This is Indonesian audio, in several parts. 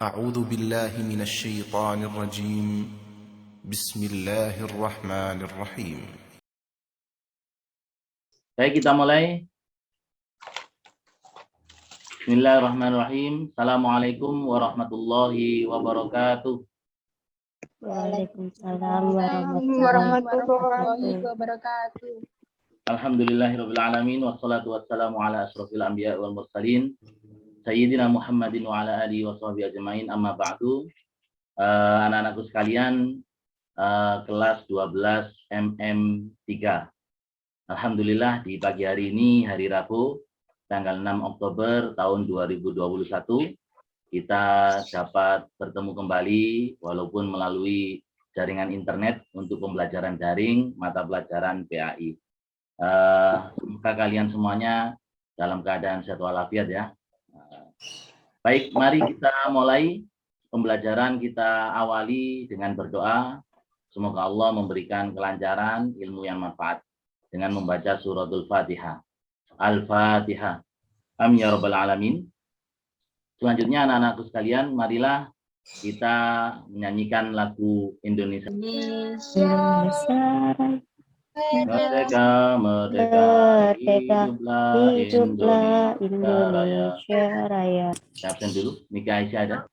أعوذ بالله من الشيطان الرجيم بسم الله الرحمن الرحيم. Baik, kita mulai. Bismillahirrahmanirrahim. Assalamualaikum warahmatullahi wabarakatuh. Waalaikumsalam warahmatullahi wabarakatuh. Alhamdulillahirabbil alamin wassalatu wassalamu ala asrofil anbiya wal mursalin sayyidina Muhammadin wa ala alihi washabihi ajmain, amma ba'du. Anak-anakku sekalian, kelas 12 MM3. Alhamdulillah di pagi hari ini, hari Rabu, tanggal 6 Oktober tahun 2021, kita dapat bertemu kembali walaupun melalui jaringan internet untuk pembelajaran daring mata pelajaran PAI. Semoga kalian semuanya dalam keadaan sehat walafiat ya. Baik, mari kita mulai pembelajaran. Kita awali dengan berdoa. Semoga Allah memberikan kelancaran, ilmu yang manfaat dengan membaca suratul Fatihah. Al-Fatihah. Amin ya rabbal alamin. Selanjutnya anak-anakku sekalian, marilah kita menyanyikan lagu Indonesia. Merdeka, merdeka, hiduplah Indonesia Raya. Saya absen dulu, Nika Aisyah ada.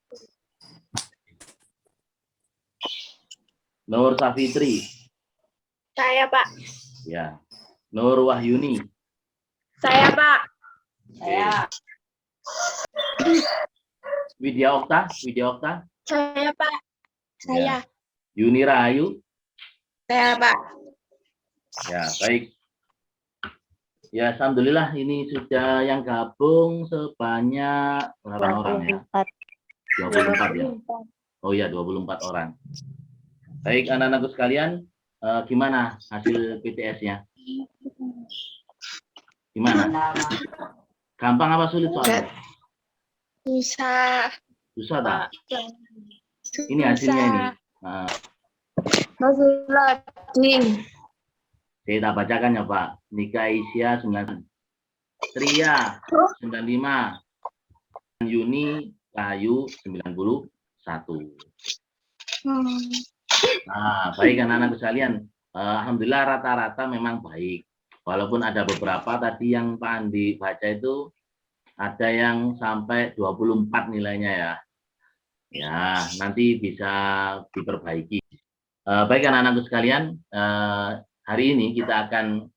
Nur Safitri. Saya, Pak. Ya. Nur Wahyuni. Saya, Pak. Saya. Widya Okta. Saya, Pak. Ya. Saya. Yuni Rahayu. Saya, Pak. Ya, baik. Ya, alhamdulillah ini sudah yang gabung sebanyak berapa orang ya? 24 ya. Oh ya, 24 orang. Baik, anak-anakku sekalian, gimana hasil PTS-nya? Gimana? Gampang apa sulit soalnya? Susah. Susah tak? Ini hasilnya ini. Nah, Masih loading. saya tak bacakan ya Pak. Nika Aisyah 9, Tria 95, Yuni Rahayu 91. Nah, baik anak-anak sekalian. Alhamdulillah rata-rata memang baik. Walaupun ada beberapa tadi yang Pak Andi baca itu ada yang sampai 24 nilainya ya. Ya, nanti bisa diperbaiki. Baik anak-anakku sekalian, hari ini kita akan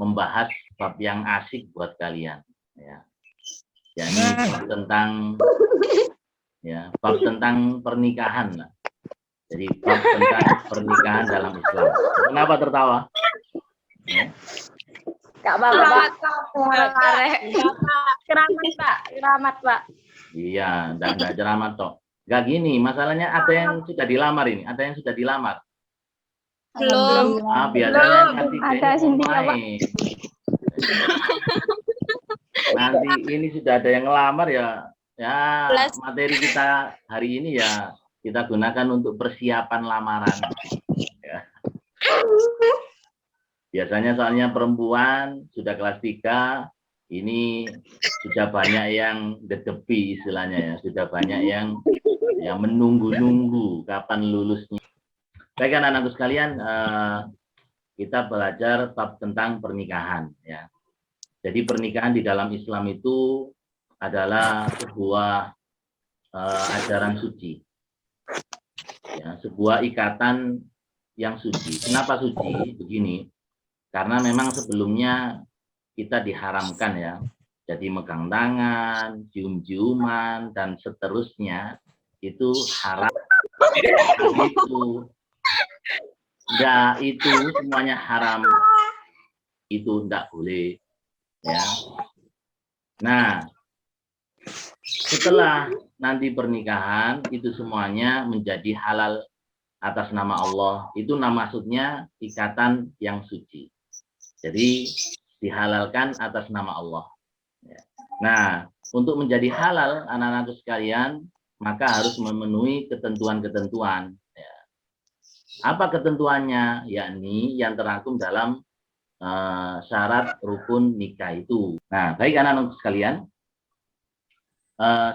membahas bab yang asik buat kalian. Ya, yakni bab tentang pernikahan. Jadi bab tentang pernikahan dalam Islam. Kenapa tertawa? Ya. Kak Bapak. Keramat, Pak. Iya, enggak ceramah toh. Enggak gini, masalahnya ada yang sudah dilamar ini, ada yang sudah dilamar. Belum. Biasanya nanti Ada Cynthia, Pak. Nanti ini sudah ada yang ngelamar ya. Ya, materi kita hari ini ya kita gunakan untuk persiapan lamaran. Ya. Biasanya soalnya perempuan sudah kelas 3, ini sudah banyak yang dedepi istilahnya ya, sudah banyak yang menunggu-nunggu kapan lulusnya. Baik anak-anakku sekalian, kita belajar bab tentang pernikahan ya. Jadi pernikahan di dalam Islam itu adalah sebuah ajaran suci. Ya, sebuah ikatan yang suci. Kenapa suci? Begini. Karena memang sebelumnya kita diharamkan ya. Jadi megang tangan, cium-ciuman dan seterusnya itu haram. Itu semuanya haram. Itu tidak boleh ya. Nah, setelah nanti pernikahan itu semuanya menjadi halal atas nama Allah. Itu maksudnya ikatan yang suci. Jadi dihalalkan atas nama Allah. Nah, untuk menjadi halal anak-anakku sekalian, maka harus memenuhi ketentuan-ketentuan. Apa ketentuannya? Yakni yang terangkum dalam syarat rukun nikah itu. Nah, baik anak-anak sekalian,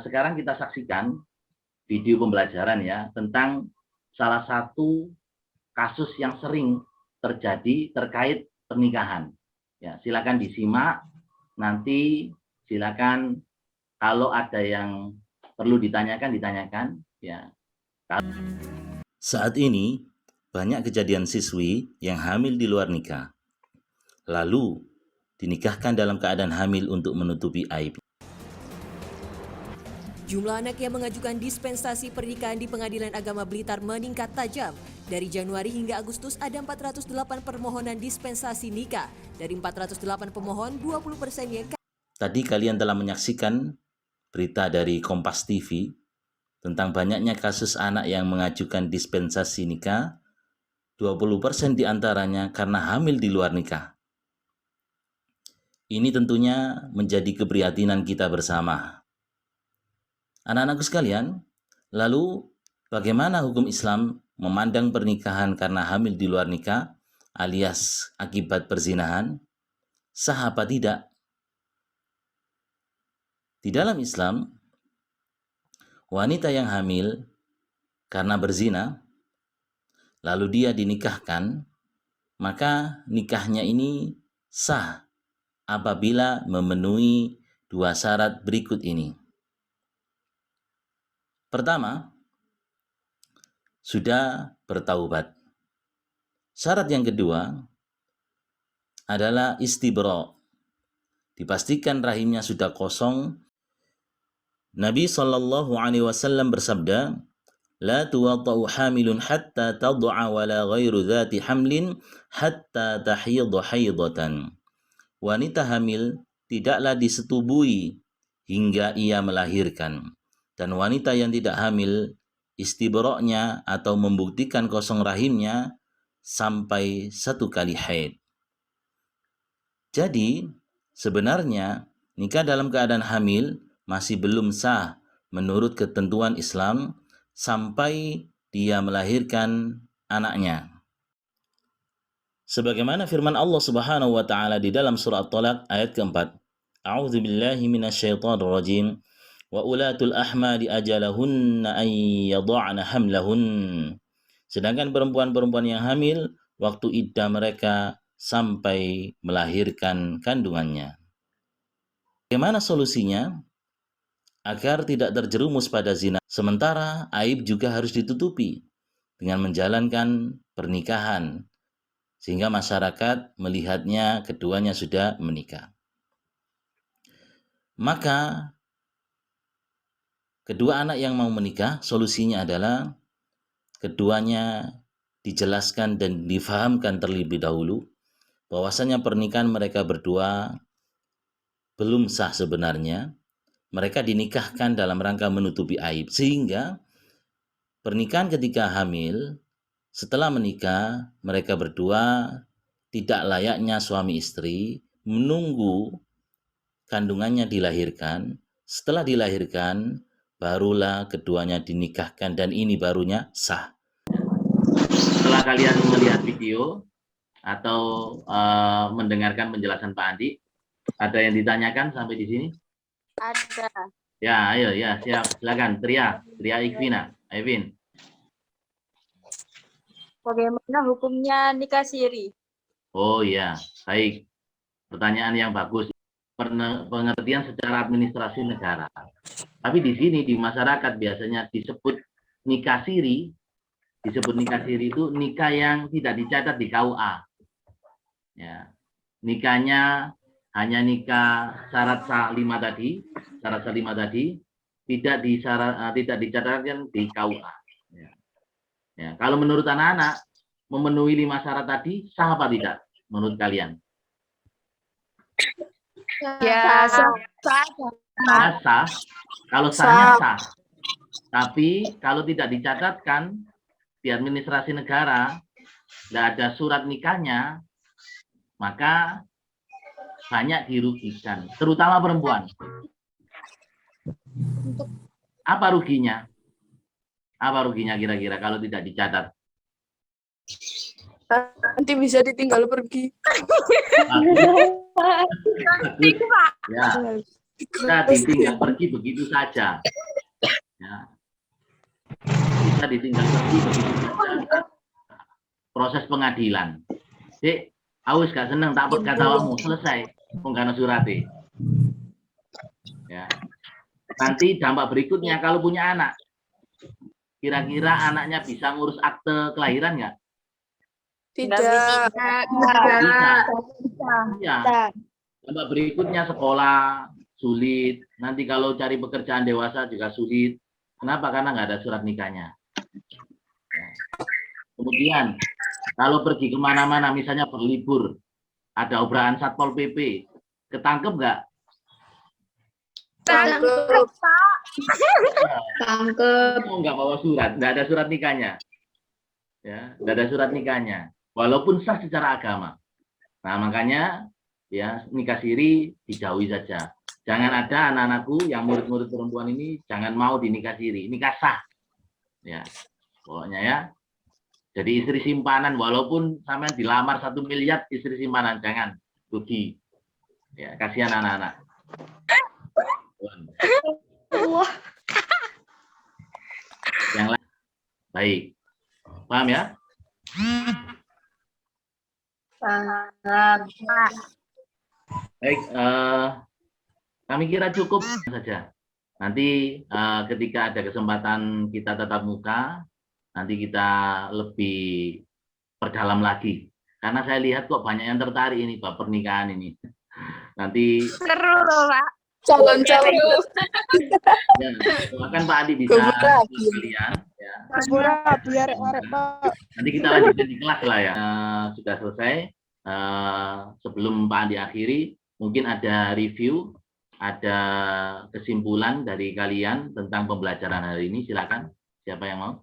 sekarang kita saksikan video pembelajaran ya tentang salah satu kasus yang sering terjadi terkait pernikahan. Ya, silakan disimak. Nanti silakan kalau ada yang perlu ditanyakan ya. Saat ini banyak kejadian siswi yang hamil di luar nikah, lalu dinikahkan dalam keadaan hamil untuk menutupi aib. Jumlah anak yang mengajukan dispensasi pernikahan di Pengadilan Agama Blitar meningkat tajam. Dari Januari hingga Agustus ada 408 permohonan dispensasi nikah. Dari 408 pemohon, 20%-nya. Tadi kalian telah menyaksikan berita dari Kompas TV tentang banyaknya kasus anak yang mengajukan dispensasi nikah. 20% diantaranya karena hamil di luar nikah. Ini tentunya menjadi keprihatinan kita bersama. Anak-anakku sekalian, lalu bagaimana hukum Islam memandang pernikahan karena hamil di luar nikah alias akibat perzinahan? Sah apa tidak? Di dalam Islam, wanita yang hamil karena berzina, lalu dia dinikahkan, maka nikahnya ini sah apabila memenuhi dua syarat berikut ini. Pertama, sudah bertaubat. Syarat yang kedua adalah istibra. Dipastikan rahimnya sudah kosong. Nabi SAW bersabda, "La tuwatta'u hamilun hatta tad'a wa la ghairu dhati hamlin hatta tahidha haidatan." Wanita hamil tidaklah disetubui hingga ia melahirkan. Dan wanita yang tidak hamil, istibra'nya atau membuktikan kosong rahimnya sampai 1 kali haid. Jadi, sebenarnya nikah dalam keadaan hamil masih belum sah menurut ketentuan Islam sampai dia melahirkan anaknya. Sebagaimana firman Allah Subhanahu wa taala di dalam surah At-Talaq ayat keempat. A'udzu billahi minasyaitonir rajim. Wa ulatul ahmadi ajalahunna an yad'ana hamlahun. Sedangkan perempuan-perempuan yang hamil waktu iddah mereka sampai melahirkan kandungannya. Bagaimana solusinya agar tidak terjerumus pada zina? Sementara aib juga harus ditutupi dengan menjalankan pernikahan sehingga masyarakat melihatnya keduanya sudah menikah. Maka kedua anak yang mau menikah, solusinya adalah keduanya dijelaskan dan difahamkan terlebih dahulu bahwasanya pernikahan mereka berdua belum sah sebenarnya. Mereka dinikahkan dalam rangka menutupi aib, sehingga pernikahan ketika hamil, setelah menikah, mereka berdua tidak layaknya suami istri menunggu kandungannya dilahirkan. Setelah dilahirkan, barulah keduanya dinikahkan dan ini barunya sah. Setelah kalian melihat video atau mendengarkan penjelasan Pak Andi, ada yang ditanyakan sampai di sini? Ada. Ya, ayo ya, siap. Silakan Tria Ikvina. Evin. Bagaimana hukumnya nikah siri? Oh iya, baik. Pertanyaan yang bagus. Pengertian secara administrasi negara. Tapi di sini di masyarakat biasanya disebut nikah siri. Disebut nikah siri itu nikah yang tidak dicatat di KUA. Ya. Nikahnya hanya nikah syarat sah 5 tadi, tidak dicatatkan di KUA. Ya. Ya. Kalau menurut anak-anak memenuhi 5 syarat tadi sah apa tidak menurut kalian? Ya, sah. Ya, sah. Kalau sahnya sah. Tapi kalau tidak dicatatkan di administrasi negara, tidak ada surat nikahnya, maka banyak dirugikan, terutama perempuan. Apa ruginya? Apa ruginya kira-kira kalau tidak dicatat? Nanti bisa ditinggal pergi. Ya, kita ditinggal pergi begitu saja. Ya. bisa ditinggal pergi begitu saja. Proses pengadilan. Dek, awis gak seneng tak kata awakmu, selesai. Penggana surate. Ya. Nanti dampak berikutnya kalau punya anak, kira-kira anaknya bisa ngurus akte kelahiran nggak? Tidak. Bisa. Ya. Dampak berikutnya sekolah sulit. Nanti kalau cari pekerjaan dewasa juga sulit. Kenapa? Karena nggak ada surat nikahnya. Ya. Kemudian kalau pergi kemana-mana, misalnya berlibur, ada obrahan Satpol PP, ketangkep nggak? Tangkep. Tangkep. Kamu nggak bawa surat, nggak ada surat nikahnya. Ya, nggak ada surat nikahnya. Walaupun sah secara agama. Nah, makanya ya nikah siri dijauhi saja. Jangan ada anak-anakku yang murid-murid perempuan ini jangan mau dinikah siri. Nikah sah. Ya, pokoknya ya. Jadi istri simpanan, walaupun sampai dilamar 1 miliar istri simpanan, jangan rugi. Ya, kasihan anak-anak. Yang lain, baik, paham ya? Baik, kami kira cukup saja. Nanti ketika ada kesempatan kita tatap muka, nanti kita lebih perdalam lagi. Karena saya lihat kok banyak yang tertarik ini Pak pernikahan ini. Nanti Seru loh, Pak. Calon-calon. ya, doakan Pak Adi bisa kalian. Ya. Biar arek Pak. Nanti kita lanjutkan di kelas lah ya. Sudah selesai. Sebelum Pak Adi akhiri, mungkin ada review, ada kesimpulan dari kalian tentang pembelajaran hari ini. Silakan. Siapa yang mau?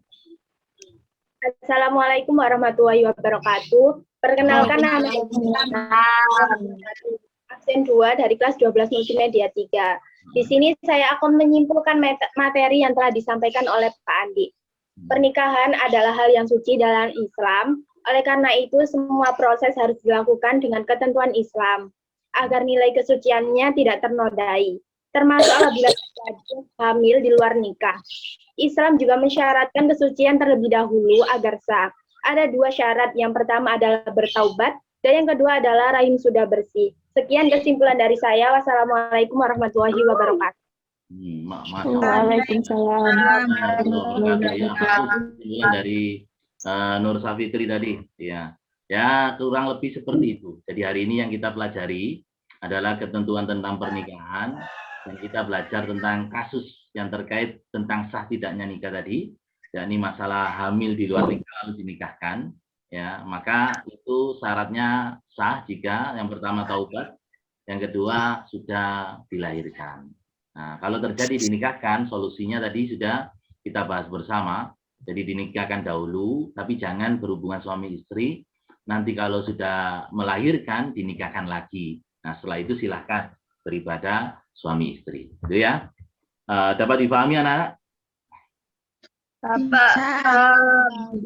Assalamualaikum warahmatullahi wabarakatuh. Perkenalkan nama absen 2 dari kelas 12 multimedia 3. Di sini saya akan menyimpulkan materi yang telah disampaikan oleh Pak Andi. Pernikahan adalah hal yang suci dalam Islam. Oleh karena itu, semua proses harus dilakukan dengan ketentuan Islam agar nilai kesuciannya tidak ternodai, termasuk apabila hamil di luar nikah. Islam juga mensyaratkan kesucian terlebih dahulu agar sah. Ada 2 syarat, yang pertama adalah bertaubat, dan yang kedua adalah rahim sudah bersih. Sekian kesimpulan dari saya. Wassalamualaikum warahmatullahi wabarakatuh. Waalaikumsalam. Dari Nur Safitri tadi, ya, kurang lebih seperti itu. Jadi hari ini yang kita pelajari adalah ketentuan tentang pernikahan, dan kita belajar tentang kasus yang terkait tentang sah tidaknya nikah tadi, yakni masalah hamil di luar nikah lalu dinikahkan. Ya, maka itu syaratnya sah jika yang pertama taubat, yang kedua sudah dilahirkan. Nah, kalau terjadi dinikahkan, solusinya tadi sudah kita bahas bersama. Jadi dinikahkan dahulu, tapi jangan berhubungan suami istri. Nanti kalau sudah melahirkan, dinikahkan lagi. Nah, setelah itu silahkan beribadah suami istri. Itu ya. Dapat dipahami anak-anak?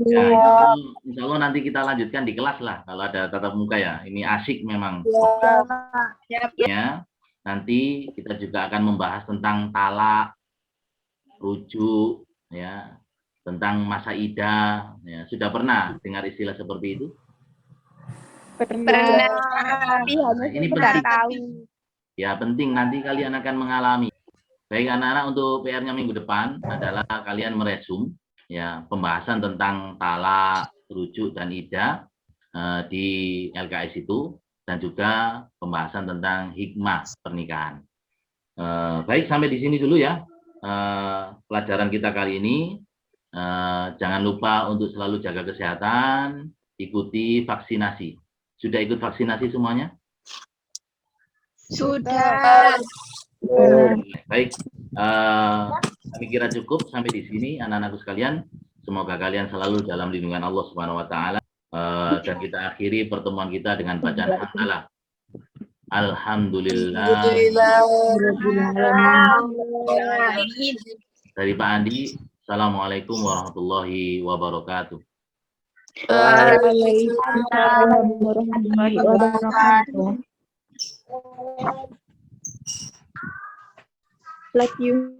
Ya, insya Allah nanti kita lanjutkan di kelas lah kalau ada tatap muka ya. Ini asik memang. Ya, nanti kita juga akan membahas tentang talak, rujuk, ya, tentang masa idah. Ya, sudah pernah dengar istilah seperti itu? Pernah. Nah, ini penting. Ya, penting nanti kalian akan mengalami. Baik anak-anak, untuk PR-nya minggu depan adalah kalian meresum ya pembahasan tentang talak, rujuk dan idah di LKS itu, dan juga pembahasan tentang hikmah pernikahan. Baik, sampai di sini dulu ya pelajaran kita kali ini. Jangan lupa untuk selalu jaga kesehatan, ikuti vaksinasi. Sudah ikut vaksinasi semuanya? Sudah. Baik, kami kira cukup sampai di sini anak-anakku sekalian. Semoga kalian selalu dalam lindungan Allah Subhanahu wa taala. Dan kita akhiri pertemuan kita dengan bacaan hamdalah. Alhamdulillah. Dari Pak Andi, Assalamualaikum warahmatullahi wabarakatuh. Waalaikumsalam warahmatullahi wabarakatuh. Like you.